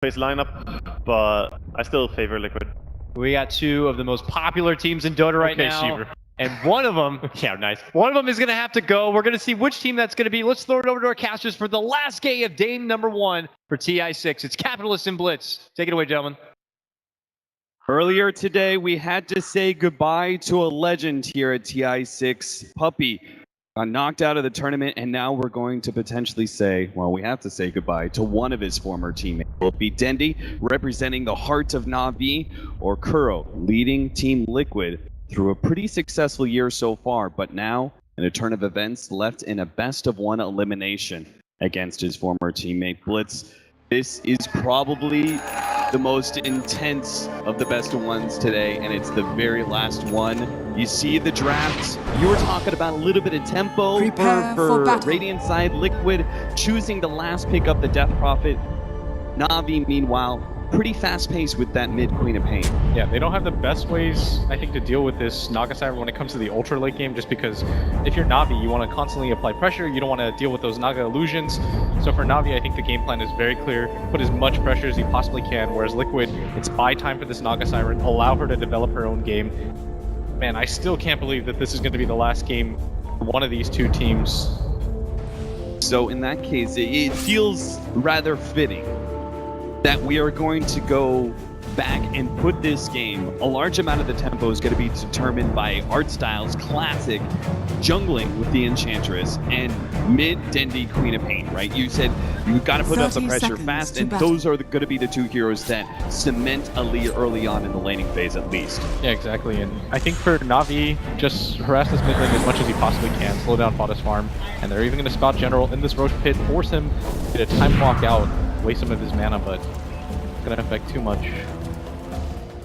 face lineup, but I still favor Liquid. We got two of the most popular teams in Dota right now. Shiver. And one of them, yeah, nice. One of them is going to have to go. We're going to see which team that's going to be. Let's throw it over to our casters for the last game of game number 1 for TI6. It's Capitalists and Blitz. Take it away, gentlemen. Earlier today, we had to say goodbye to a legend here at TI6. Puppy got knocked out of the tournament, and now we're going to potentially say, well, we have to say goodbye to one of his former teammates. Will it be Dendi, representing the heart of Na'Vi, or Kuro, leading Team Liquid through a pretty successful year so far, but now, in a turn of events, left in a best-of-1 elimination against his former teammate Blitz. This is probably the most intense of the best-of-1s today, and it's the very last one. You see the draft. You were talking about a little bit of tempo for Radiant side. Liquid choosing the last pick up the Death Prophet. Na'Vi, meanwhile, pretty fast-paced with that mid Queen of Pain. Yeah, they don't have the best ways, I think, to deal with this Naga Siren when it comes to the ultra late game, just because if you're Na'Vi, you want to constantly apply pressure, you don't want to deal with those Naga illusions. So for Na'Vi, I think the game plan is very clear. Put as much pressure as you possibly can, whereas Liquid, it's buy time for this Naga Siren, allow her to develop her own game. Man, I still can't believe that this is going to be the last game for one of these two teams. So in that case, it feels rather fitting that we are going to go back and put this game. A large amount of the tempo is going to be determined by Artstyle's classic jungling with the Enchantress and mid Dendi Queen of Pain, right? You said you've got to put up the pressure fast, and those are going to be the two heroes that cement a lead early on in the laning phase at least. Yeah, exactly. And I think for Na'Vi, just harass this mid lane as much as you possibly can, slow down Fodder's farm, and they're even going to spot General in this Roach Pit, force him to get a time walk out, waste some of his mana, but it's going to affect too much.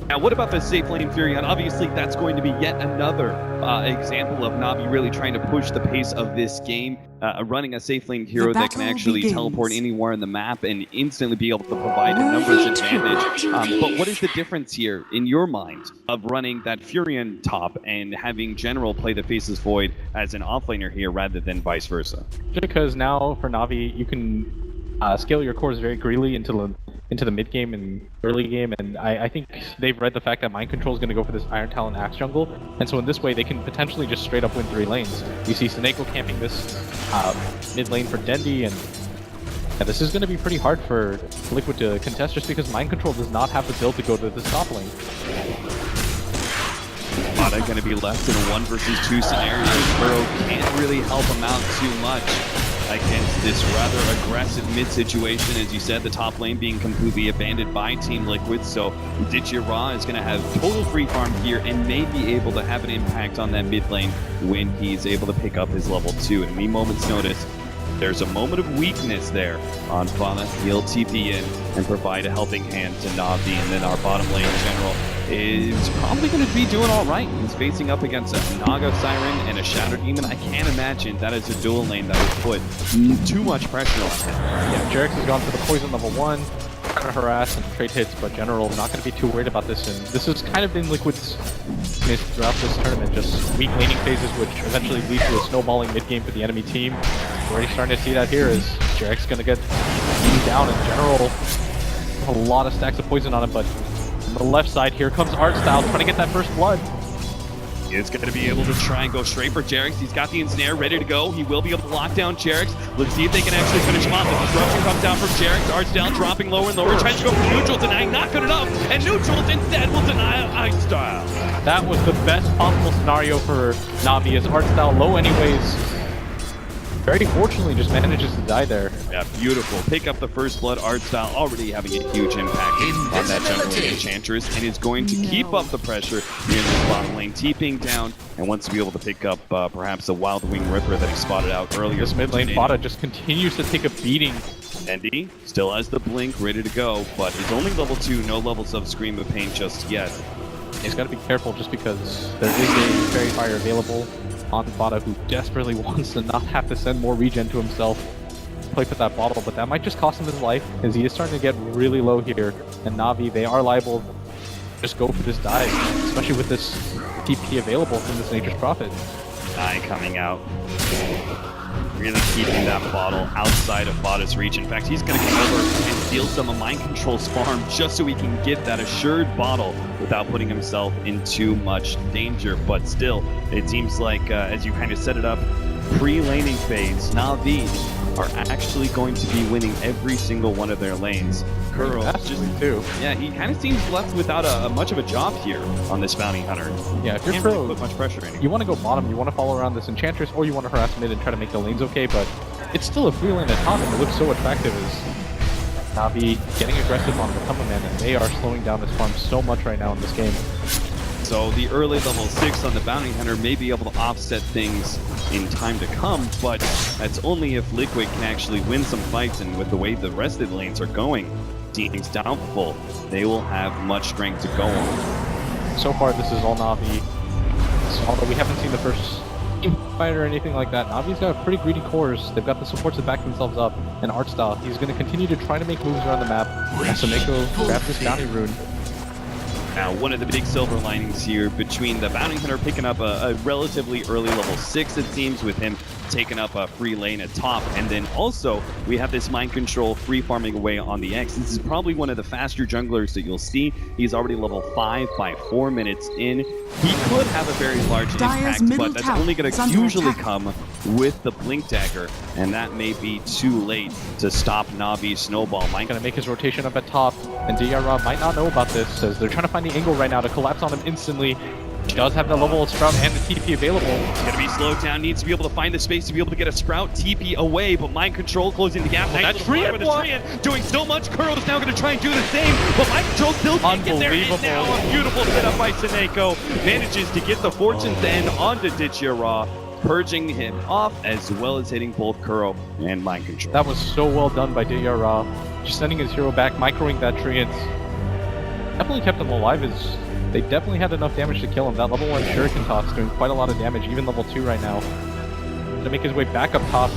Now, what about the safe lane Furion? Obviously, that's going to be yet another example of Na'Vi really trying to push the pace of this game, running a safe lane hero that can actually teleport anywhere in the map and instantly be able to provide a numbers advantage. But what is the difference here, in your mind, of running that Furion top and having General play the Faceless Void as an offlaner here rather than vice versa? Because now, for Na'Vi, you can scale your cores very greedily into the mid game and early game, and I think they've read the fact that Mind Control is going to go for this Iron Talon Axe jungle, and so in this way they can potentially just straight up win 3 lanes. You see Seneko camping this mid lane for Dendi, and this is going to be pretty hard for Liquid to contest just because Mind Control does not have the build to go to this top lane. Are going to be left in a 1 versus 2 scenario. Burrow can't really help him out too much against this rather aggressive mid situation. As you said, the top lane being completely abandoned by Team Liquid, so Dichira is going to have total free farm here and may be able to have an impact on that mid lane when he's able to pick up his level 2. And me moment's notice, there's a moment of weakness there on Fauna. He'll TP in and provide a helping hand to Na'Vi, and then our bottom lane General is probably going to be doing all right. He's facing up against a Naga Siren and a Shadow Demon. I can't imagine that is a dual lane that would put too much pressure on him. Yeah, Jarex has gone for the poison level 1, trying to harass and trade hits, but General not going to be too worried about this, and this has kind of been Liquid's miss throughout this tournament, just weak laning phases which eventually lead to a snowballing mid game for the enemy team. We're already starting to see that here as Jarex going to get beaten down, and General a lot of stacks of poison on him, but on the left side here comes Artstyle trying to get that first blood. He's going to be able to try and go straight for Jarex. He's got the ensnare ready to go. He will be able to lock down Jarex. Let's see if they can actually finish him off. The disruption comes down from Jarex. Artstyle dropping lower and lower. Tries to go for neutral, denying not good enough. And neutrals instead will deny Artstyle. That was the best possible scenario for Na'Vi as Artstyle low anyways. Very fortunately just manages to die there. Yeah, beautiful. Pick up the first blood. Artstyle already having a huge impact on that jungle Enchantress, and is going to keep up the pressure near the bottom lane, TPing down, and wants to be able to pick up perhaps the Wild Wing Ripper that he spotted out earlier. This mid lane Fodder just continues to take a beating. Dendi still has the blink ready to go, but is only level 2, no levels of Scream of Pain just yet. He's got to be careful just because there is a Fairy Fire available on Fodder, who desperately wants to not have to send more regen to himself, play with that bottle, but that might just cost him his life as he is starting to get really low here. And Na'Vi, they are liable to just go for this dive, especially with this TP available from this Nature's Prophet. Eye coming out. Really keeping that bottle outside of Fodder's reach. In fact, he's going to come over and steal some of Mind Control's farm just so he can get that assured bottle without putting himself in too much danger. But still, it seems like, as you kind of set it up, pre-laning phase, Na'Vi are actually going to be winning every single one of their lanes. Kuro just too. Yeah, he kind of seems left without a much of a job here on this bounty hunter. Yeah, if you're Can't really put much pressure in. you want to go bottom, you want to follow around this Enchantress, or you want to harass mid and try to make the lanes okay, but it's still a free lane at top, and it looks so attractive as Navi getting aggressive on the Tumberman, and they are slowing down this farm so much right now in this game. So the early level 6 on the bounty hunter may be able to offset things in time to come, but that's only if Liquid can actually win some fights, and with the way the rest of the lanes are going, seems doubtful they will have much strength to go on. So far, this is all Navi. So, although we haven't seen the first team fight or anything like that, Navi's got pretty greedy cores. They've got the supports to back themselves up. And Artstyle, he's going to continue to try to make moves around the map. Asameko grabs this bounty rune. Now, one of the big silver linings here between the bounty hunter picking up a relatively early level 6, it seems, with him taking up a free lane at top, and then also we have this Mind Control free farming away on the X. This is probably one of the faster junglers that you'll see. He's already level 5 by 4 minutes in. He could have a very large impact, but that's only going to usually come with the Blink Dagger, and that may be too late to stop Navi's snowball. Going to make his rotation up at top, and DRA might not know about this, as they're trying to find the angle right now to collapse on him instantly. He does have the level of Sprout and the TP available. He's going to be slowed down, needs to be able to find the space to be able to get a Sprout TP away, but Mind Control closing the gap. Well, Nice with a Treant, doing so much. Kuro's now going to try and do the same, but Mind Control still can't get there. And now a beautiful setup by Seneko manages to get the Fortune's End onto Ditchira, purging him off as well as hitting both Kuro and Mind Control. That was so well done by DRA. Just sending his hero back, microing that Treant. Definitely kept him alive, as they definitely had enough damage to kill him. That level 1 Shuriken Toss doing quite a lot of damage, even level 2 right now. To make his way back up top,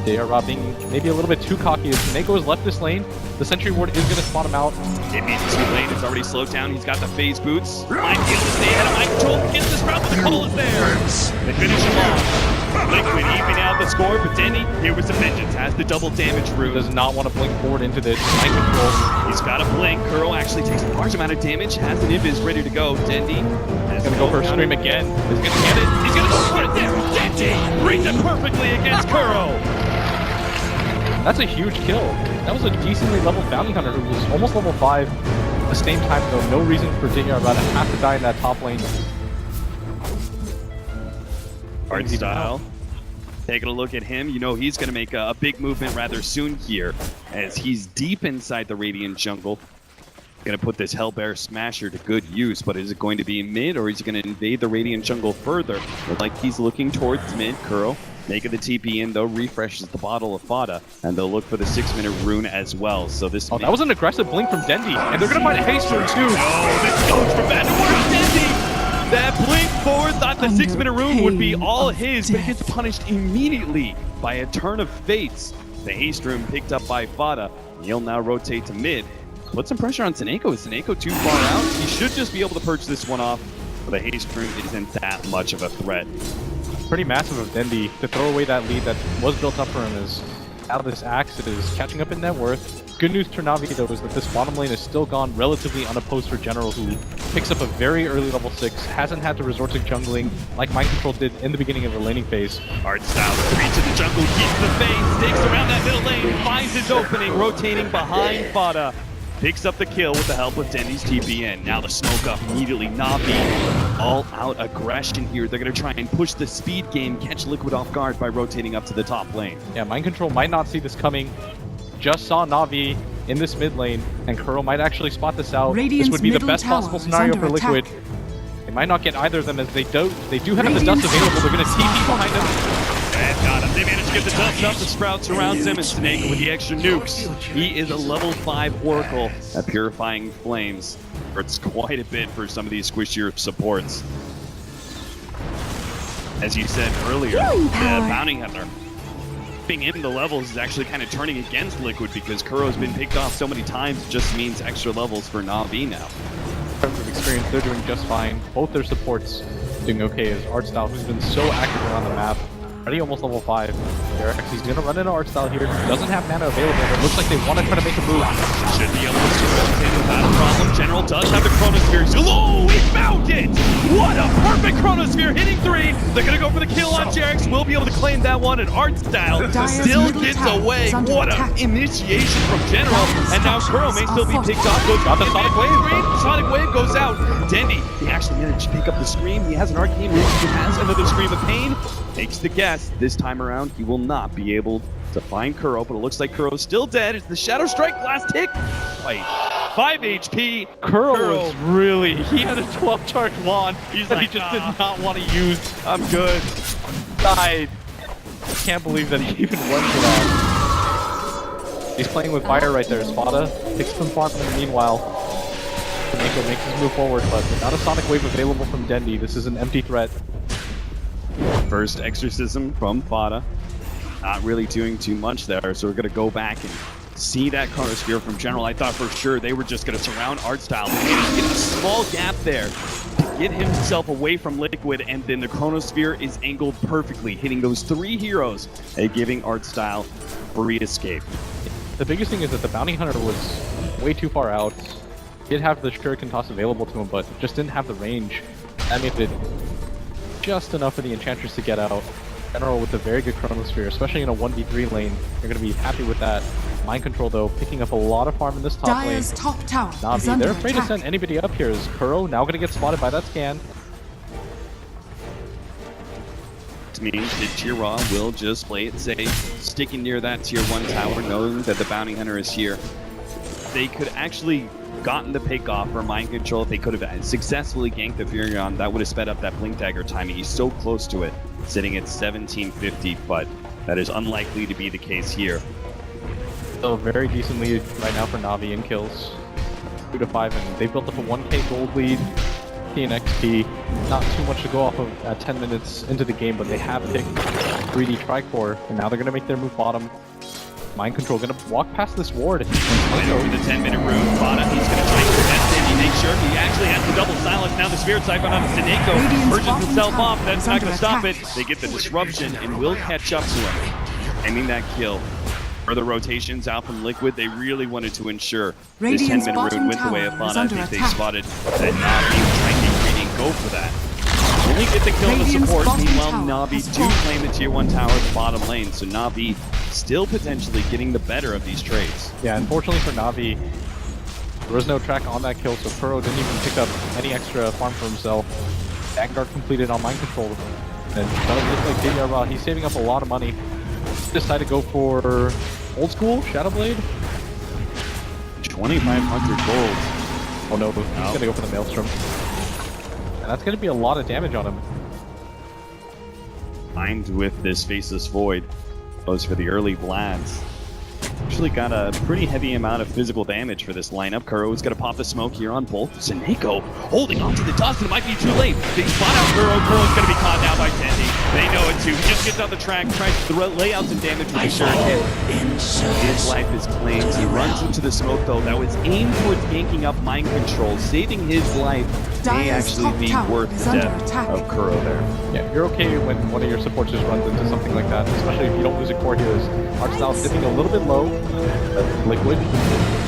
DRA being maybe a little bit too cocky as Seneko has left this lane. The Sentry Ward is going to spot him out. It means too late. It's already slowed down. He's got the phase boots. Might be able to stay ahead of Mind Control. Gets the Sprout, but the call is there. They finish him off. Liquid even out the score, but Denny, here with some vengeance, has the double damage rune. Does not want to blink forward into this. Mind Control. He's got a blink. Kuro actually takes a large amount of damage, has an invis ready to go. Dendy He's going to go for a scream again. He's going to get it. He's going to go for it there. Dendy reads it perfectly against Kuro. That's a huge kill. That was a decently leveled bounty hunter who was almost level 5. At the same time, though, no reason for DRA to have to die in that top lane. Artstyle. Taking a look at him, you know he's going to make a big movement rather soon here, as he's deep inside the Radiant jungle. Going to put this Hellbear Smasher to good use, but is it going to be mid, or is he going to invade the Radiant jungle further? Look like he's looking towards mid. Kuro making the TP in, though, refreshes the bottle of Fada, and they'll look for the 6-minute rune as well. So this. Oh, that was an aggressive blink from Dendy, and they're going to find a haste rune too. Oh, this goes from bad to worse. Dendy! That blink forward, thought the 6-minute rune would be all his, but he gets punished immediately by a turn of fates. The haste rune picked up by Fada. He'll now rotate to mid. Put some pressure on Seneko. Is Seneko too far out? He should just be able to purge this one off, but the haste rune isn't that much of a threat. Pretty massive of Dendy to throw away that lead that was built up for him, as now this Axe is catching up in net worth. Good news for Navi, though, is that this bottom lane is still gone relatively unopposed for General, who picks up a very early level 6, hasn't had to resort to jungling like Mind Control did in the beginning of the laning phase. Artstyle reaches the jungle, keeps the phase, sticks around that middle lane, finds his opening, rotating behind Fada. Picks up the kill with the help of Dendy's TPN. Now the smoke up immediately. Navi, all out aggression here. They're going to try and push the speed game, catch Liquid off guard by rotating up to the top lane. Yeah, Mind Control might not see this coming. Just saw Navi in this mid lane, and Kuro might actually spot this out. This would be the best possible scenario for Liquid. They might not get either of them, as they do have the dust available. They're going to TP behind them. And got him. They managed to get the dust up. The Sprout surrounds him, and Seneko with the extra nukes. He is a level 5 Oracle at Purifying Flames. Hurts quite a bit for some of these squishier supports. As you said earlier, the Bounty Hunter being in the levels is actually kind of turning against Liquid, because Kuro's been picked off so many times. It just means extra levels for Na'Vi now. In terms of experience, they're doing just fine. Both their supports doing okay, as Artstyle, who's been so active around the map, already almost level 5. Derek, he's gonna run into art style here. Doesn't have mana available, but it looks like they want to try to make a move. Should be able to surround him without a problem. General does have the Chronosphere. Oh, he found it! What a perfect Chronosphere, hitting 3. They're gonna go for the kill on Jerix. Will be able to claim that one, and art style still gets away. What an initiation from General. And now Kuro may still be picked off. Goes Got the Sonic Wave. Sonic Wave goes out. Dendy, he actually managed to pick up the Scream. He has an Arcane Rage. He has another Scream of Pain. Takes the guess. This time around, he will not be able to find Kuro, but it looks like Kuro's still dead. It's the Shadow Strike last tick. Fight. 5 HP. Kuro was really, he had a 12 charge wand. He's like, he just did not want to use. I'm good. Died. I can't believe that he even went for that. He's playing with fire right there. Spada takes some farm in the meanwhile. Kaneko makes his move forward, but without a Sonic Wave available from Dendy, this is an empty threat. First Exorcism from Fada. Not really doing too much there, so we're going to go back and see that Chronosphere from General. I thought for sure they were just going to surround art style. They managed to get a small gap there to get himself away from Liquid, and then the Chronosphere is angled perfectly, hitting those 3 heroes and giving art style free escape. The biggest thing is that the Bounty Hunter was way too far out. He did have the Shuriken toss available to him, but just didn't have the range. That made it just enough for the Enchantress to get out. General with a very good Chronosphere, especially in a 1v3 lane. You're going to be happy with that. Mind Control, though, picking up a lot of farm in this top lane. Top tower Navi, they're afraid to send anybody up here. Is Kuro now going to get spotted by that scan? It means that Tier Raw will just play it safe, sticking near that Tier 1 tower, knowing that the Bounty Hunter is here. They could actually gotten the pick off for Mind Control. If they could have successfully ganked the Furion, that would have sped up that Blink Dagger timing. He's so close to it, sitting at 1750, but that is unlikely to be the case here. Still a very decent lead right now for Navi in kills. 2 to 5, and they built up a 1k gold lead. And XP, not too much to go off of at 10 minutes into the game, but they have picked 3D Tricore, and now they're going to make their move bottom. Mind Control going to walk past this ward. Right over the 10-minute rune. Fada, he's going to try and prevent it. He makes sure he actually has the double silence. Now the Spirit Siphon on Sineko merges himself off. That's not going to stop it. They get the disruption and will catch up to him. Ending that kill. Further rotations out from Liquid. They really wanted to ensure this 10-minute rune went the way of Fada. I think they spotted that Navi was trying to get greedy and go for that. Only get the kill on the support. Meanwhile, Navi do claim the Tier 1 tower at the bottom lane. So Navi still potentially getting the better of these trades. Yeah, unfortunately for Navi, there was no track on that kill, so Kuro didn't even pick up any extra farm for himself. Vanguard completed on Mind Control. And it does look like Didier, he's saving up a lot of money. Decided to go for old school Shadowblade. 2,500 gold. Oh no, he's gonna go for the Maelstrom. And that's gonna be a lot of damage on him. Timed with this Faceless Void. Goes for the early Vlads. Actually got a pretty heavy amount of physical damage for this lineup. Kuro is going to pop the smoke here on both. Sineko holding on to the dust, and it might be too late. They spot out Kuro. Kuro's going to be caught now by Tendy. They know it too. He just gets out the track, tries to lay out some damage with the Shuriken. His life is claimed. He runs into the smoke though. That was aimed towards ganking up Mind Control. Saving his life may actually be worth the death of Kuro there. Yeah, you're okay when one of your supports just runs into something like that, especially if you don't lose a core heroes. Artstyle dipping a little bit low. Liquid.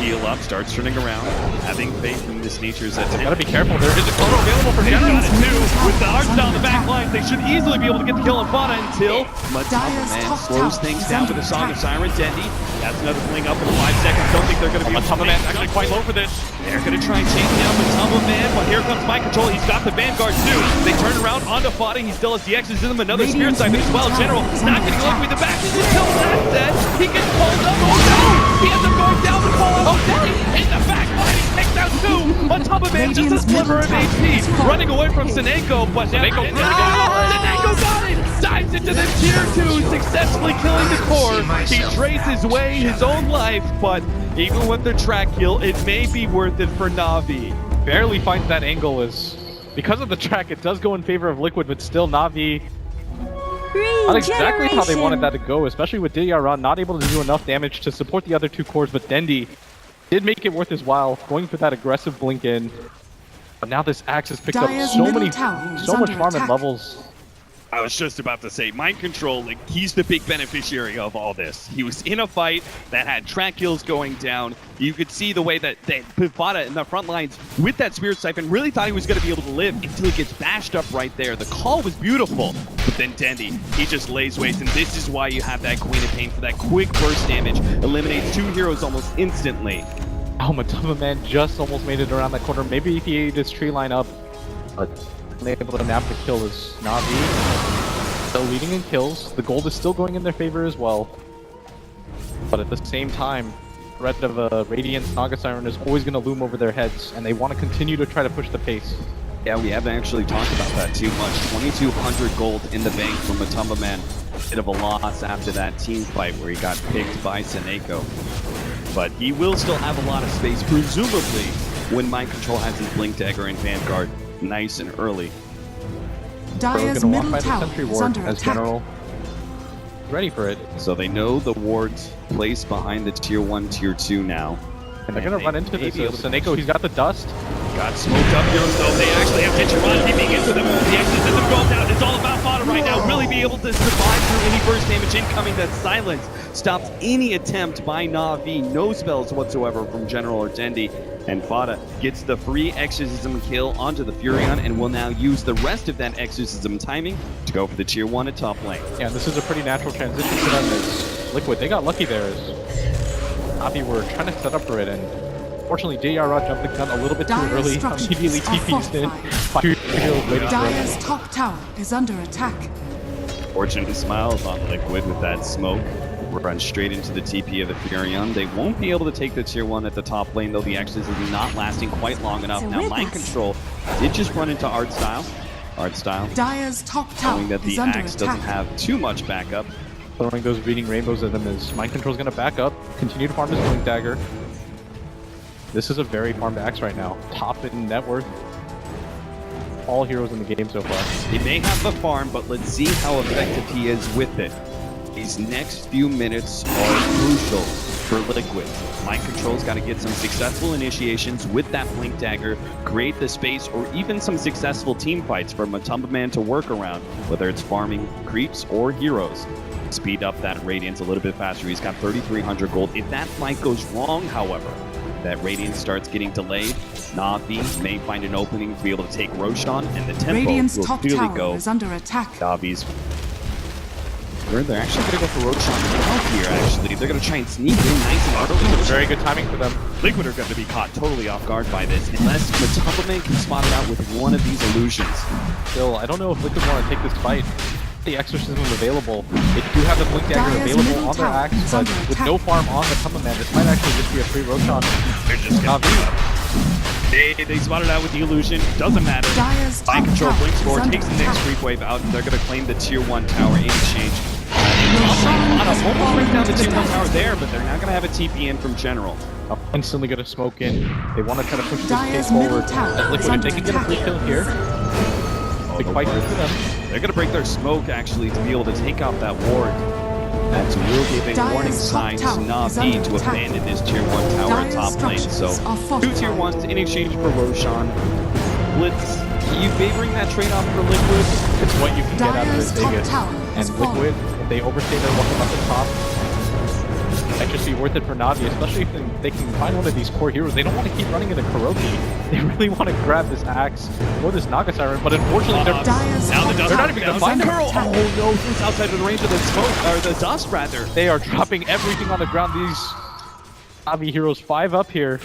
Heal up, starts turning around, having faith in this nature's attempt. Gotta be careful. There is a chrono available for General. Got it too. With the arts down the back line, they should easily be able to get the kill on Fada until Matama Man slows things down with the Song of Siren. Dendy has another fling up in 5 seconds. Don't think they're going to be Matama Man actually quite low for this. They're going to try and chase down Matama Man, but here comes Mind Control. He's got the Vanguard too. They turn around onto Fada. He still has the X's in him. Another Spirit Siphon as well. General not getting lucky with the back until that's dead. He gets pulled up. Oh no! He ends up going down the call. Oh, Dendy in the back line. He takes out 2. Matama Man just a sliver of HP. Running away from Sineko, but Sineko got it! Dives into the Tier 2, successfully killing the core. He trades his way, his own life, but even with the track kill, it may be worth it for Navi. Barely finds that angle is because of the track. It does go in favor of Liquid, but still Navi not exactly how they wanted that to go, especially with Didier not able to do enough damage to support the other 2 cores, but Dendy did make it worth his while, going for that aggressive blink in. But now this axe has picked up so much farm and levels. I was just about to say, mind control, like, he's the big beneficiary of all this. He was in a fight that had track kills going down. You could see the way that Pivada in the front lines with that Spirit Siphon really thought he was going to be able to live until he gets bashed up right there. The call was beautiful, but then Dendi, he just lays waste, and this is why you have that Queen of Pain for that quick burst damage. Eliminates 2 heroes almost instantly. Oh, Matuma Man just almost made it around that corner. Maybe if he ate his tree line up, but able to nab the kill is Na'Vi. Still leading in kills. The gold is still going in their favor as well. But at the same time, threat of a Radiance Naga Siren is always going to loom over their heads, and they want to continue to try to push the pace. Yeah, we haven't actually talked about that too much. 2,200 gold in the bank from Matuma Man. Bit of a loss after that team fight where he got picked by Seneko. But he will still have a lot of space, presumably, when Mind Control has his Blink Dagger and Vanguard nice and early. Dire's middle tower is under attack. General ready for it. So they know the wards placed behind the tier 1, tier 2 now. And they're going to run into this. Seneko, he's got the dust. Got smoked up here, so they actually have Tenshinhan keeping into them. The exorcism goes down. It's all about Fodder right now. Really be able to survive through any burst damage incoming. That silence stops any attempt by Na'Vi. No spells whatsoever from General or Dendi. And Fodder gets the free exorcism kill onto the Furion and will now use the rest of that exorcism timing to go for the tier 1 at top lane. Yeah, this is a pretty natural transition for them as Liquid. They got lucky there as Na'Vi were trying to set up for it, and unfortunately JR jumped the gun a little bit too early. Immediately TP'd in. Dire's top tower is under attack. Fortunate smiles on Liquid with that smoke. Run straight into the TP of the Furion. They won't be able to take the tier 1 at the top lane, though the exorcism is not lasting quite long enough. Now Mind Control did just run into Art Style. Dire's top tower knowing that the is under axe attack. doesn't have too much backup. Throwing those Reading Rainbows at them as Mind Control's going to back up, continue to farm his Blink Dagger. This is a very farmed axe right now. Top in net worth. All heroes in the game so far. He may have the farm, but let's see how effective he is with it. These next few minutes are crucial for Liquid. Mind Control's got to get some successful initiations with that Blink Dagger, create the space, or even some successful team fights for Matuma Man to work around, whether it's farming creeps or heroes. Speed up that Radiance a little bit faster. He's got 3,300 gold. If that fight goes wrong, however, that Radiance starts getting delayed, Na'Vi may find an opening to be able to take Roshan, and the tempo Radiant's will top clearly tower go is under attack. Na'Vi's. They're actually going to go for Roshan out here, actually. They're going to try and sneak in nice and early. Very good timing for them. Liquid are going to be caught totally off guard by this, unless Matuma Man can spot it out with one of these illusions. Still, I don't know if Liquid want to take this fight. The exorcism available. They do have the Blink Dagger available on their axe, but with no farm on the Matuma Man, this might actually just be a free Roshan. They're just going to They spotted out with the illusion. Doesn't matter. Mind Control Blink Score takes the next creep wave out, and they're going to claim the tier 1 tower in exchange. Almost brings down the tier 1 tower there, but they're not going to have a TP in from General. Instantly going to smoke in. They want to try to push this case forward. As Liquid, if they can get a free kill here, big fight here for them. They're going to break their smoke, actually, to be able to take out that ward. That's real giving warning signs to Na'Vi to abandon this tier 1 tower at top lane. So, 2 tier 1s in exchange for Roshan. Blitz, are you favoring that trade-off for Liquid? It's what you can get out of this Vegas. And Liquid, if they overstay their welcome at the top, might just be worth it for Na'Vi, especially if they can find one of these core heroes. They don't want to keep running into Kuroki. They really want to grab this axe or this Naga Siren, but unfortunately they're not even going to find her. Oh no, he's outside of the range of the smoke, or the dust rather. They are dropping everything on the ground. These Na'Vi heroes 5 up here.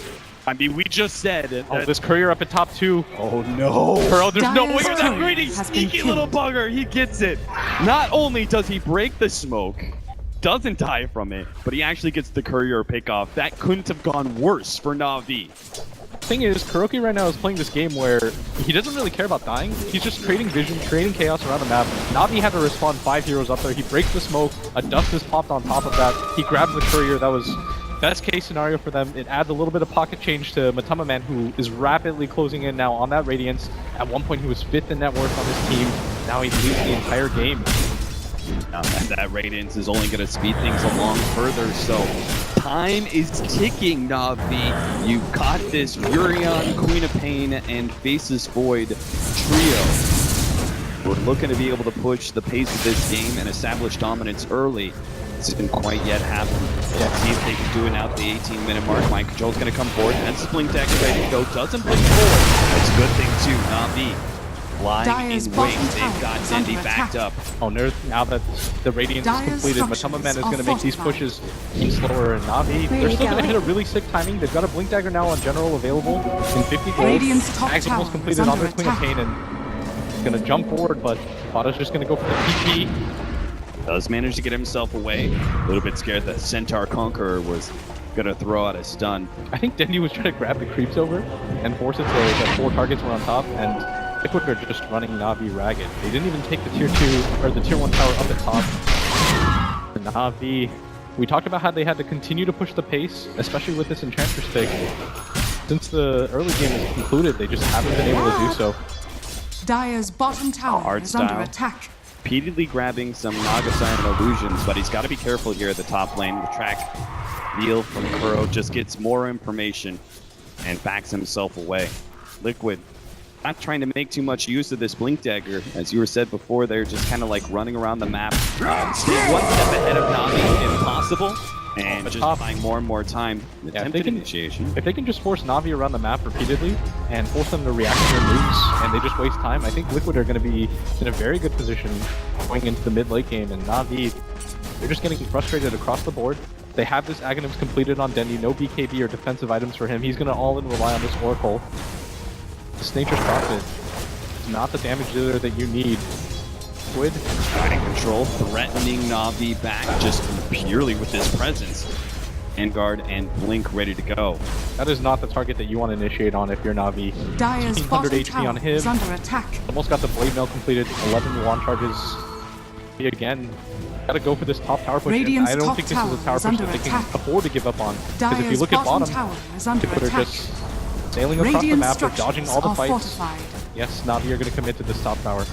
I mean, we just said it. Oh, this courier up at top 2. Oh no. Pearl, there's no way Look at that greedy, sneaky little bugger. He gets it. Not only does he break the smoke, doesn't die from it, but he actually gets the courier pick off. That couldn't have gone worse for Na'Vi. Thing is, Kuroki right now is playing this game where he doesn't really care about dying. He's just creating vision, creating chaos around the map. Na'Vi had to respawn 5 heroes up there. He breaks the smoke. A dust is popped on top of that. He grabs the courier. That was best case scenario for them. It adds a little bit of pocket change to Matuma Man, who is rapidly closing in now on that Radiance. At one point, he was 5th in net worth on his team. Now he leads the entire game. Now that Radiance is only going to speed things along further, so time is ticking, Na'Vi. You've got this Furion, Queen of Pain, and Faceless Void trio. We're looking to be able to push the pace of this game and establish dominance early. This hasn't quite yet happened. Let's see if they can do it now at the 18-minute mark. Mind Control's going to come forward. And Blink Dagger ready to go. Doesn't blink forward. That's a good thing too. Na'Vi lying Dyer's in wait. bottom They've tower got is Dendi under backed attack. up. Oh, now that the Radiance is Dyer's completed, structures Matama Man is are going to make these fortified. pushes slower, and Na'Vi, they're still going to hit a really sick timing. They've got a Blink Dagger now on General available in 50 gold. Radiant's top Axe tower almost is completed on under their Queen of attack. Pain, and he's going to jump forward, but Vada's just going to go for the TP. Does manage to get himself away. A little bit scared that Centaur Conqueror was going to throw out a stun. I think Dendi was trying to grab the creeps over and force it so that 4 targets were on top, and Liquid are just running Na'Vi ragged. They didn't even take the tier 2 or the tier 1 tower up at top. And Na'Vi, we talked about how they had to continue to push the pace, especially with this Enchantress pick. Since the early game is concluded, they just haven't been able to do so. Dyer's bottom tower Art is under style. attack. Repeatedly grabbing some Naga Siren illusions, but he's got to be careful here at the top lane. The track deal from Kuro just gets more information and backs himself away. Liquid not trying to make too much use of this Blink Dagger. As you were said before, they're just kind of like running around the map. Stay one step ahead of Na'Vi if possible, and just buying more and more time. Attempted initiation. If they can just force Na'Vi around the map repeatedly and force them to react to their moves, and they just waste time, I think Liquid are going to be in a very good position going into the mid-late game, and Na'Vi, they're just getting frustrated across the board. They have this Aghanims completed on Dendi, no BKB or defensive items for him. He's going to all-in rely on this Oracle. This Nature's Prophet is not the damage dealer that you need. Liquid. Mind Control threatening Na'Vi back just purely with his presence. Vanguard and Blink ready to go. That is not the target that you want to initiate on if you're Na'Vi. Dyer's 1500 bottom HP tower on him. is under attack. Almost got the Blade Mail completed. 11 wand charges. Again, gotta go for this top tower push. Radiant's I don't top think this is a tower tower is push under that they attack. can afford to give up on. Because if you Dyer's look at bottom bottom, tower is under Liquid are attack. just sailing across the Radiant map. They're structures dodging all the are fights. fortified. Yes, Na'Vi are gonna commit to this top tower.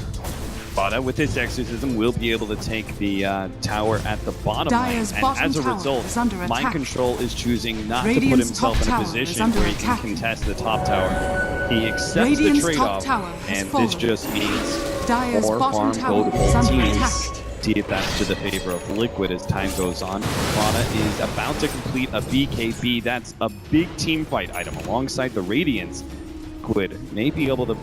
Vada with his exorcism will be able to take the tower at the bottom Dyer's lane, and bottom as a tower result, is under Mind attack. Control is choosing not Radiant's to put himself top in a tower is position under where he attack. can contest the top tower. He accepts Radiant's the top trade-off, tower has and fallen. this just means Dyer's more bottom farm tower gold is under teams. attack. See if that's to the favor of Liquid as time goes on. Vada is about to complete a BKB. That's a big team fight item alongside the Radiance. Liquid may be able to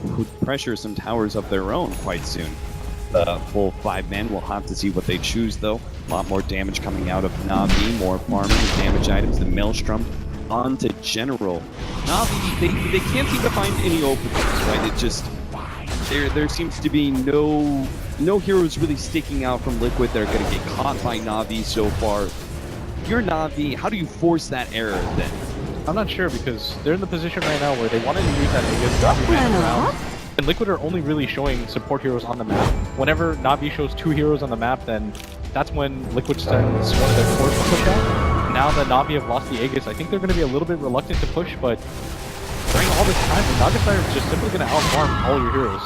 pressure some towers of their own quite soon. The full 5 men, we'll have to see what they choose though. A lot more damage coming out of Na'Vi, more farming damage items, the Maelstrom onto General. Na'Vi, they can't seem to find any openings, right? It just, there seems to be no heroes really sticking out from Liquid. They're going to get caught by Na'Vi so far. If you're Na'Vi, how do you force that error then? I'm not sure because they're in the position right now where they wanted to use that Aegis Na'Vi ran around. And Liquid are only really showing support heroes on the map. Whenever Na'Vi shows 2 heroes on the map, then that's when Liquid sends one of their cores to push out. Now that Na'Vi have lost the Aegis, I think they're going to be a little bit reluctant to push, but during all this time, the Nagasire is just simply going to outfarm all your heroes.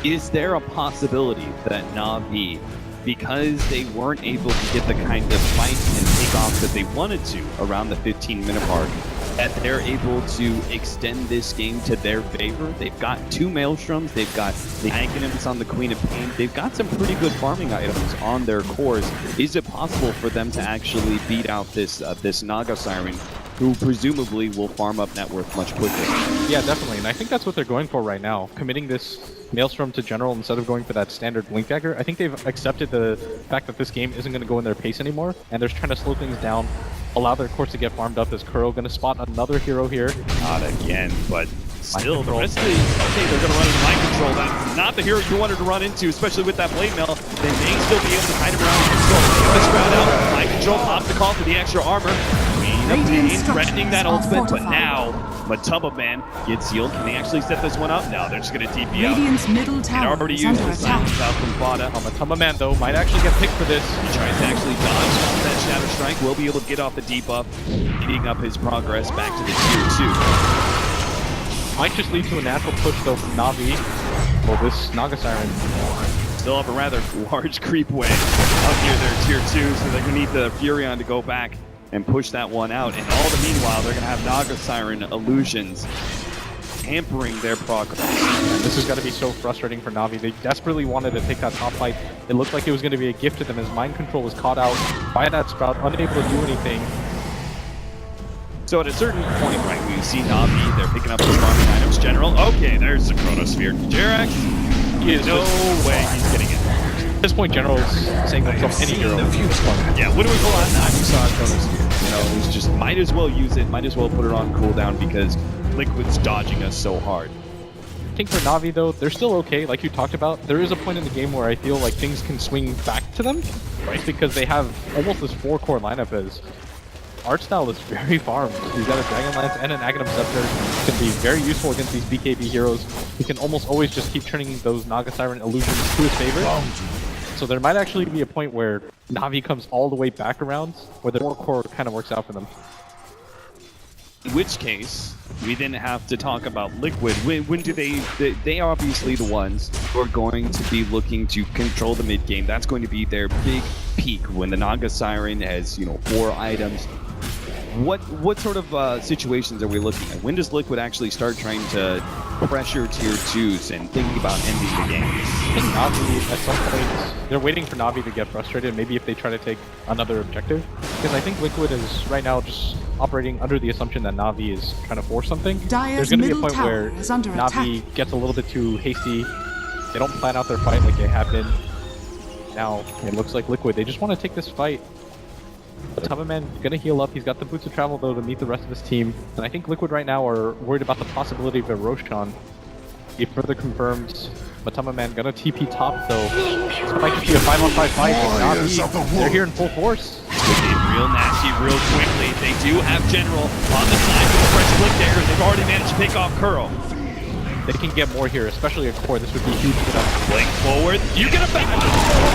Is there a possibility that Na'Vi, because they weren't able to get the kind of fight and takeoff that they wanted to around the 15-minute mark, that they're able to extend this game to their favor? They've got 2 Maelstroms, they've got the Aghanims on the Queen of Pain, they've got some pretty good farming items on their cores. Is it possible for them to actually beat out this Naga Siren, who presumably will farm up net worth much quicker? Yeah, definitely, and I think that's what they're going for right now. Committing this Maelstrom to General instead of going for that standard Blink Dagger. I think they've accepted the fact that this game isn't going to go in their pace anymore, and they're trying to slow things down, allow their course to get farmed up. As Kuro going to spot another hero here. Not again, but still, the rest of the... Okay, they're going to run into Mind Control. That's not the hero you wanted to run into, especially with that Blade Mail. They may still be able to hide him around Control. Get this crowd out. Mind Control pops the call for the extra armor. Queen of Pain threatening that ultimate, but now Matama Man gets healed. Can they actually set this one up? No, they're just going to TP out. Radiant's middle They tower already is used under the attack. silence out from Vada. Matama Man, though, might actually get picked for this. He tries to actually dodge that Shadow Strike. Will be able to get off the debuff, speeding up his progress back to the tier 2. Might just lead to a natural push, though, from Na'Vi. Well, this Naga Siren. Still have a rather large creep wave up near their tier 2, so they're going to need the Furion to go back and push that one out. And all the meanwhile, they're going to have Naga Siren illusions. hampering their progress. This is going to be so frustrating for Na'Vi. They desperately wanted to take that top fight. It looked like it was going to be a gift to them as mind control was caught out by that Sprout, unable to do anything. So at a certain point, right, we see Na'Vi, they're picking up the farming items general. Okay, there's the Chronosphere. Jerax, no way he's getting it. At this point, General's saying to himself, any hero. Yeah, when was the last time you saw a Chronosphere? You know, it was just, might as well use it, might as well put it on cooldown because Liquid's dodging us so hard. I think for Na'Vi, though, they're still okay, like you talked about. There is a point in the game where I feel like things can swing back to them, right? Because they have almost this 4-core lineup as art style is very farmed. He's got a Dragon Lance and an Aghanim Scepter. Can be very useful against these BKB heroes. He can almost always just keep turning those Naga Siren illusions to his favor. So there might actually be a point where Na'Vi comes all the way back around, where the 4-core kind of works out for them. In which case, we then have to talk about Liquid. When do they are obviously the ones who are going to be looking to control the mid game. That's going to be their big peak when the Naga Siren has, you know, 4 items. What sort of situations are we looking at? When does Liquid actually start trying to pressure tier 2s and thinking about ending the game? I think Na'Vi, at some point, they're waiting for Na'Vi to get frustrated, maybe if they try to take another objective. Because I think Liquid is right now just operating under the assumption that Na'Vi is trying to force something. There's going to be a point where Na'Vi gets a little bit too hasty. They don't plan out their fight like they have been. Now, it looks like Liquid, they just want to take this fight. Matama gonna heal up. He's got the boots of travel though to meet the rest of his team. And I think Liquid right now are worried about the possibility of a Roshan. He further confirms Matama gonna TP top though. This might just be a 5-on-5 fight. They're here in full force. Real nasty, real quickly. They do have General on the side with the fresh split dagger. They've already managed to pick off Kuro. They can get more here, especially a core. This would be huge for them. Blink forward. You get a back.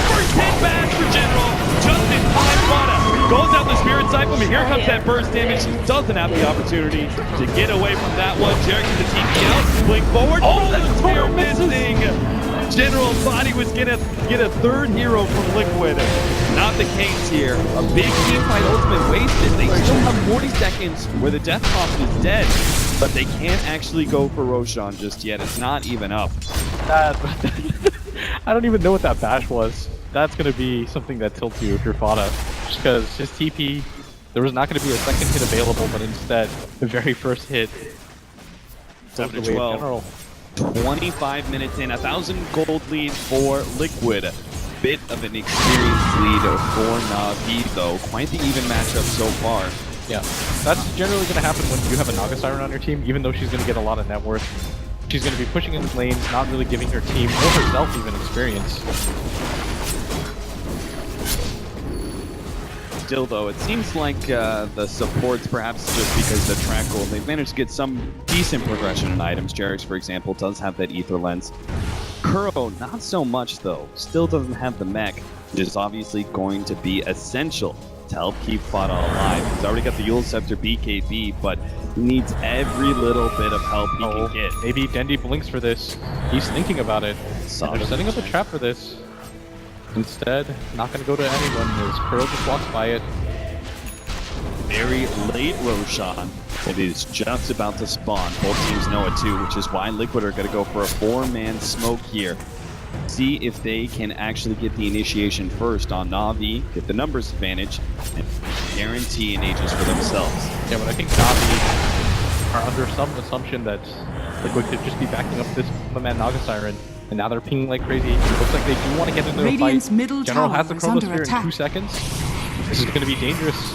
First hit back for General. Just in time, Fada goes out the Spirit Siphon, but here comes that burst damage. Doesn't have the opportunity to get away from that one. Jerax with the TP out. Blink forward. Oh, that's spear missing. General thought he was gonna get a 3rd hero from Liquid. Not the case here. A big team fight ultimate wasted. They still have 40 seconds where the death cost is dead. But they can't actually go for Roshan just yet. It's not even up. I don't even know what that bash was. That's going to be something that tilts you if you're Fada. Just because his TP, there was not going to be a second hit available, but instead, the very first hit. 7-12. 25 minutes in, 1,000 gold lead for Liquid. Bit of an experienced lead for Na'Vi though. Quite the even matchup so far. Yeah, that's generally going to happen when you have a Naga Siren on your team, even though she's going to get a lot of net worth. She's going to be pushing in lanes, not really giving her team or herself even experience. Still though, it seems like the supports, perhaps just because the track gold, they've managed to get some decent progression in items. Jerax, for example, does have that Ether Lens. Kuro, not so much though. Still doesn't have the mech, which is obviously going to be essential to help keep Fada alive. He's already got the Yule Scepter BKB, but he needs every little bit of help he can get. Maybe Dendi blinks for this. He's thinking about it. They're setting up a trap for this. Instead, not going to go to anyone as Kuro just walks by it. Very late Roshan. It is just about to spawn. Both teams know it too, which is why Liquid are going to go for a 4-man smoke here. See if they can actually get the initiation first on Na'Vi, get the numbers advantage, and guarantee an Aegis for themselves. Yeah, but I think Na'Vi are under some assumption that Liquid could just be backing up this man Naga Siren, and now they're pinging like crazy. It looks like they do want to get into a fight. General has the Chronosphere in 2 seconds. This is going to be dangerous.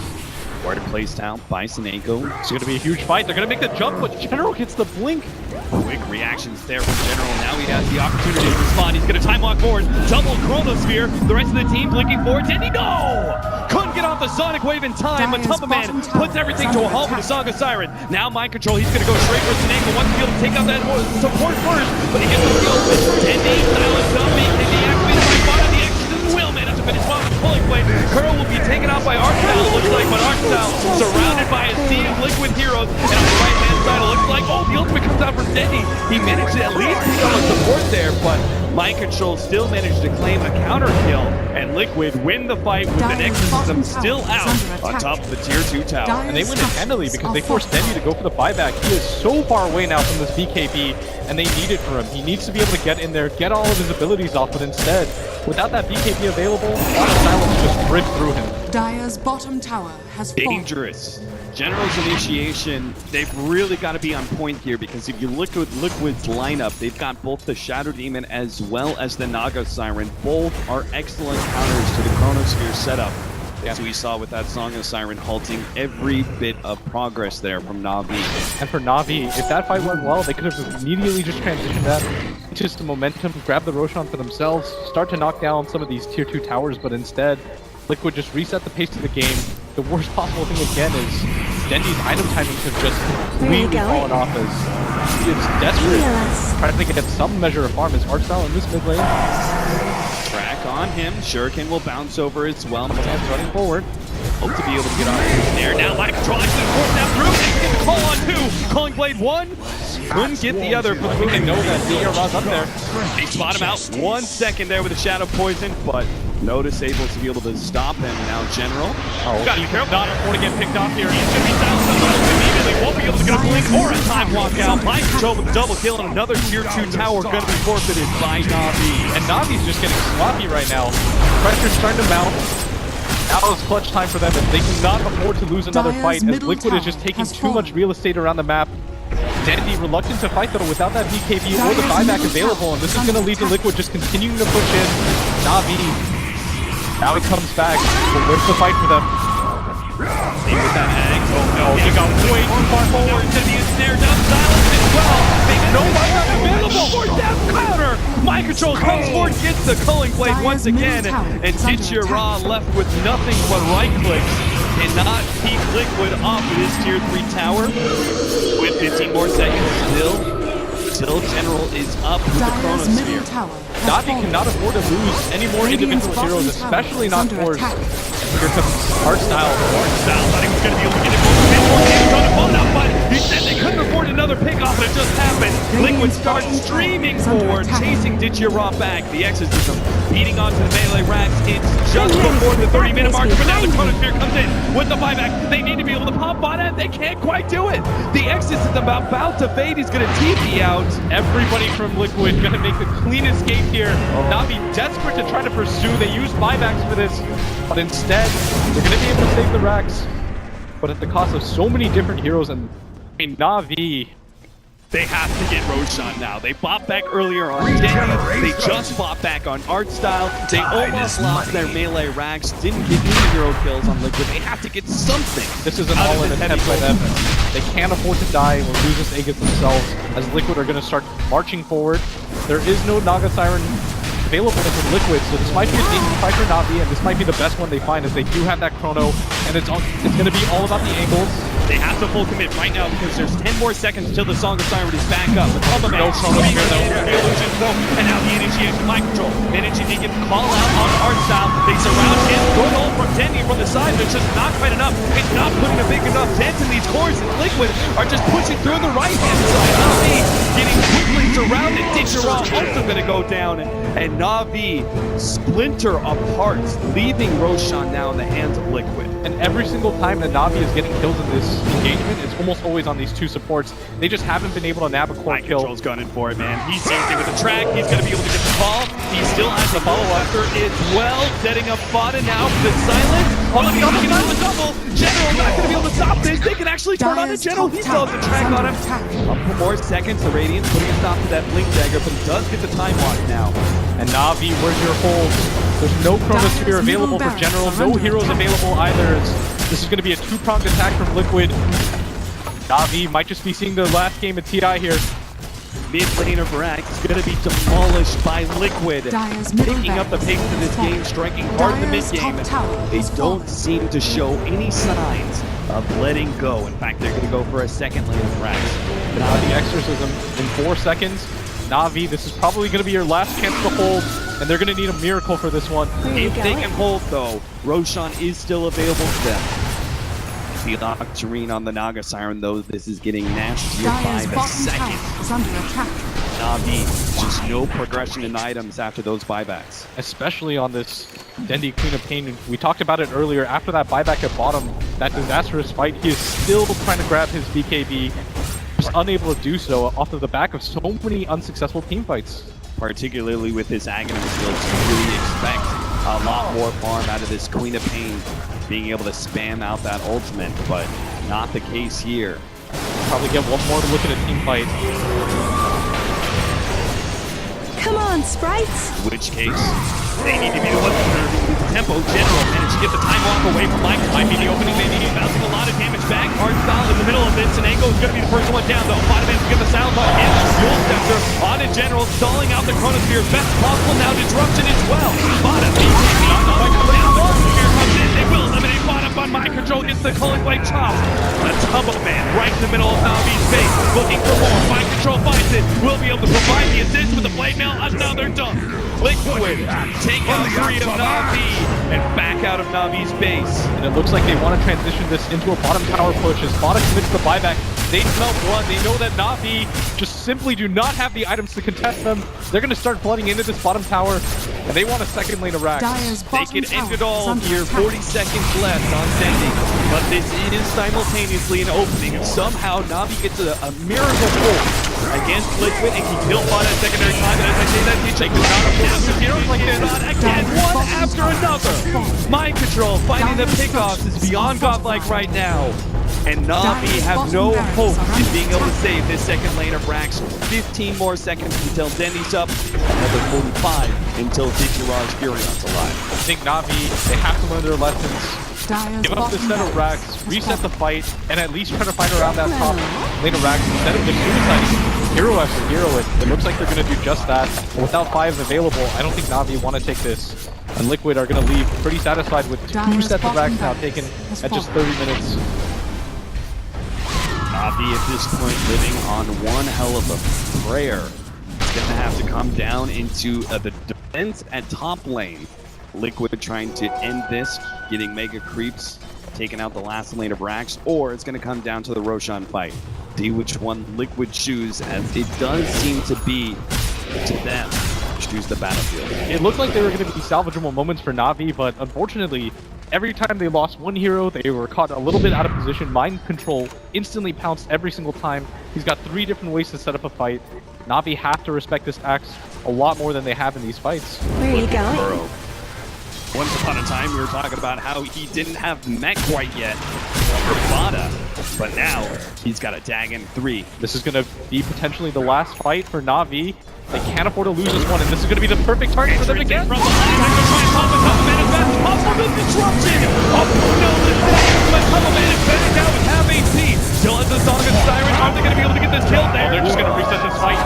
Where to place down by Seneko. It's going to be a huge fight. They're going to make the jump, but General gets the blink. Quick reactions there from General. Now he has the opportunity to respond. He's going to time walk forward. Double Chronosphere. The rest of the team blinking forward. And he couldn't get off the Sonic Wave in time. Matama puts everything to a halt with the Saga Siren. Now mind control. He's going to go straight for Seneko. Wants to be able to take out that support first, but he gets the field. Dendi silenced up. He can deactivate by Fada. The Exorcism will manage to finish off the pulling blade. Kuro will be taken out by Arcstyle, it looks like, but Arcstyle surrounded by a sea of Liquid heroes. And on the right-hand side, it looks like, oh, the ultimate comes out from Dendi. He managed to at least pick up a support there, but Mind Control still managed to claim a counter kill, and Liquid win the fight with an exorcism still out on top of the tier 2 tower. And they win it handily because they forced Dendy to go for the buyback. He is so far away now from this BKB, and they need it for him. He needs to be able to get in there, get all of his abilities off, but instead, without that BKB available, Auto Silence just ripped through him. Dire's bottom tower has fallen. Dangerous. General's initiation, they've really got to be on point here, because if you look at Liquid's lineup, they've got both the Shadow Demon as well as the Naga Siren. Both are excellent counters to the Chronosphere setup, as we saw with that Song of Siren halting every bit of progress there from Na'Vi. And for Na'Vi, if that fight went well, they could have immediately just transitioned that into some momentum, grab the Roshan for themselves, start to knock down some of these tier 2 towers, but instead, Liquid just reset the pace to the game. The worst possible thing again is Dendy's item timings have just completely fallen off as he is desperate, trying to get some measure of farm. His art style in this mid lane. Track on him. Shuriken will bounce over as well. Hands running forward. Hope to be able to get on his there. Now Mind Control actually forced that through and get the call on 2. Calling Blade 1. Couldn't get the other, but we know that Zera's up there. They spot him out 1 second there with a Shadow Poison, but Natus able to be able to stop him now, General. Oh, Gotta be careful. not afford to get picked off here. He's gonna be silenced immediately. Won't be able to get a blink or a time walkout. Mind Control with a double kill and another tier 2 tower gonna be forfeited by Na'Vi. And Navi's just getting sloppy right now. Pressure's starting to mount. Now is clutch time for them, and they cannot afford to lose another Dire's fight as middle Liquid is tower just taking has too much fallen. real estate around the map. Dendy reluctant to fight though without that BKB or the Dire's buyback middle available, tower and this is is going to under lead to attack. Liquid just continuing to push in. Navi, now he comes back, but where's the fight for them? See with that egg. Oh no, He got way too far forward. There's gonna be a snare down silence as well. No buyback available for death counter. Mind Control comes forward, gets the Culling Blade once again, and Ditya Ra left with nothing but right clicks. Cannot keep Liquid off of his tier 3 tower. With 15 more seconds still General is up with the Dire's middle Chronosphere. tower has Navi fallen. cannot afford to lose any more Radiant's individual bottom heroes, tower especially is not under Force. attack. Here comes Art Style. Style thought he was going to be able to get it for a bit more damage on the phone now, but he said they couldn't afford another pickoff, and it just happened. Liquid starts streaming forward, chasing Ditya Ra back. The exorcism beating onto the melee racks. It's just before the 30-minute mark, but now the Chronosphere comes in with the buyback. They need to be able to pop on it. They can't quite do it. The exorcism about to fade. He's going to TP out. Everybody from Liquid gonna make the clean escape here. Navi desperate to try to pursue. They use buybacks for this, but instead they're gonna be able to save the racks, but at the cost of so many different heroes. And I mean, Navi, They have to get Roshan now. They bought back earlier on Dendy. They just bought back on Art Style. They almost lost their melee racks. Didn't get any hero kills on Liquid. They have to get something. this is an out of all-in this attempt by heavy them. They can't afford to die or lose this against themselves, as Liquid are gonna start marching forward. There is no Naga Siren available for Liquid, so this might be a decent fight for Navi, and this might be the best one they find, as they do have that chrono, and it's gonna be all about the angles. They have to full commit right now because there's 10 more seconds until the Song of Siren is back up. The problem No is, chrono here, though. the illusions though, and now the initiation Mind Control. Managing to get the call out on Art Style. They surround him. Good ult from Dendy from the side, but it's just not quite enough. It's not putting a big enough dent in these cores, and Liquid are just pushing through the right-hand side. Na'Vi getting quickly surrounded. Ditya Ra also going to go down, and Na'Vi splinter apart, leaving Roshan now in the hands of Liquid. And every single time that Navi is getting kills in this engagement, it's almost always on these two supports. They just haven't been able to nab a core Mind kill. Control's gunning for it, man. He's seeing it with the track. He's going to be able to get the call. He still has the follow-up as well. Setting up Fada now for the silence. Oh, he's going to get the double. General not going to be able to stop this. They can actually turn on the Dire's General. top He still has the tower track is on under him. attack. Couple more seconds. The Radiance putting a stop to that Blink Dagger, but he does get the time lock now. And Navi, where's your hold? There's no Chronosphere Dire's available for middle General, barracks no are under heroes attack. available either. This is going to be a two-pronged attack from Liquid. Navi might just be seeing the last game of TI here. Mid laner Brax is going to be demolished by Liquid. Dire's middle Picking up the pace of this barracks game, striking hard in the Dire's mid-game. top tower They has don't fallen. seem to show any signs of letting go. In fact, they're going to go for a second lane of Brax. Now the Exorcism in 4 seconds. Navi, this is probably going to be your last chance to hold, and they're going to need a miracle for this one. If they can hold, though, Roshan is still available to them. The Octarine on the Naga Siren, though, this is getting nastier by Dire's the bottom second. tower is under attack. Na'Vi. Just no progression in items after those buybacks. Especially on this Dendi Queen of Pain. We talked about it earlier. After that buyback at bottom, that disastrous fight, he is still trying to grab his BKB. Just unable to do so off of the back of so many unsuccessful team fights. Particularly with his Aghanim skills, you really expect a lot more farm out of this Queen of Pain, being able to spam out that ultimate, but not the case here. Probably get one more look at a team fight. Come on, sprites! In which case, they need to be the ones that are the tempo. General managed to get the time walk away from Mike. Might be the opening they need. Bouncing a lot of damage back. Hard style in the middle of this. And Ango is going to be the first one down, though. Bottomman's going to sound on him. Fuel Scepter on a General, stalling out the Chronosphere. Best possible now. Disruption as well. Bottom, BKB, on the down. Chronosphere comes in. They will eliminate Bottom on Mind Control. Gets the Culling Blade chop. A Tumble Man right in the middle of Navi's face. Looking for more. Mind Control finds it. Will be able to provide the assist with the Blade Mail. Another dunk. Liquid take out 3 of Na'Vi and back out of Navi's base. And it looks like they want to transition this into a bottom tower push as Bottom commits the buyback. They smell blood. They know that Na'Vi just simply do not have the items to contest them. They're going to start flooding into this bottom tower, and they want a second lane of Rax. They can end it all here. 40 seconds left on Dendi, but this is simultaneously an opening. If somehow Na'Vi gets a miracle pull against Liquid and can kill Bot at secondary time, and as I say that, they could not afford us to heroes like this. Again, one after another. Mind Control finding the pickoffs is beyond godlike right now. And Na'Vi have no hope in being able to save this second lane of Rax. 15 more seconds until Dendi's up. Another 45 until Digiraj Furion's alive. I think Na'Vi, they have to learn their lessons. Give up this set of Rax, reset the fight, and at least try to fight around that top lane of Rax instead of just suiciding hero after hero. It looks like they're going to do just that. But without 5 available, I don't think Na'Vi want to take this. And Liquid are going to leave pretty satisfied with 2 sets of Rax now taken at just 30 minutes. Na'Vi at this point living on one hell of a prayer. It's going to have to come down into the defense at top lane. Liquid trying to end this, getting mega creeps, taking out the last lane of Rax, or it's going to come down to the Roshan fight. See which one Liquid choose, as it does seem to be to them choose the battlefield. It looked like they were going to be salvageable moments for Na'Vi, but unfortunately, every time they lost one hero, they were caught a little bit out of position. Mind Control instantly pounced every single time. He's got 3 different ways to set up a fight. Na'Vi have to respect this axe a lot more than they have in these fights. Where are you going? Burrow. Once upon a time, we were talking about how he didn't have mech quite yet for Vada, but now he's got a Dagon 3. This is going to be potentially the last fight for Na'Vi. They can't afford to lose this one, and this is going to be the perfect target for them to get. From behind, I can try and pop it, Tumble Man is back. Possible disruption! Oh no, the Dagon, but Tumble Man is back out with half HP. Still has the Song of Siren. Are they going to be able to get this kill there? Oh, they're just going to reset this fight.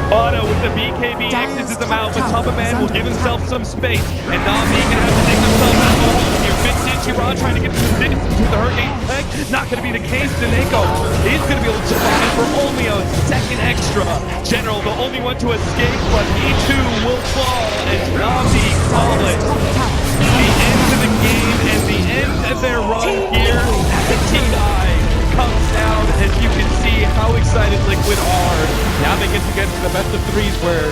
Vada with the BKB exits them out, but Tumble Man will give himself some space, and Na'Vi gonna have to take themselves out of the hole here. Digiraj trying to get to the Hurricane Peg. Not gonna be the case. Daneko is gonna be able to survive for only a second extra. General, the only one to escape, but he too will fall as Na'Vi call it. The end of the game and the end of their run here at the TI comes down, as you can see how excited Liquid are. Now they get to get to the best of 3s where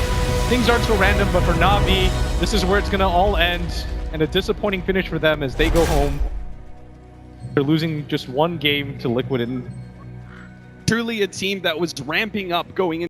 things aren't so random, but for Na'Vi, this is where it's going to all end, and a disappointing finish for them as they go home. They're losing just 1 game to Liquid. Truly a team that was ramping up going in.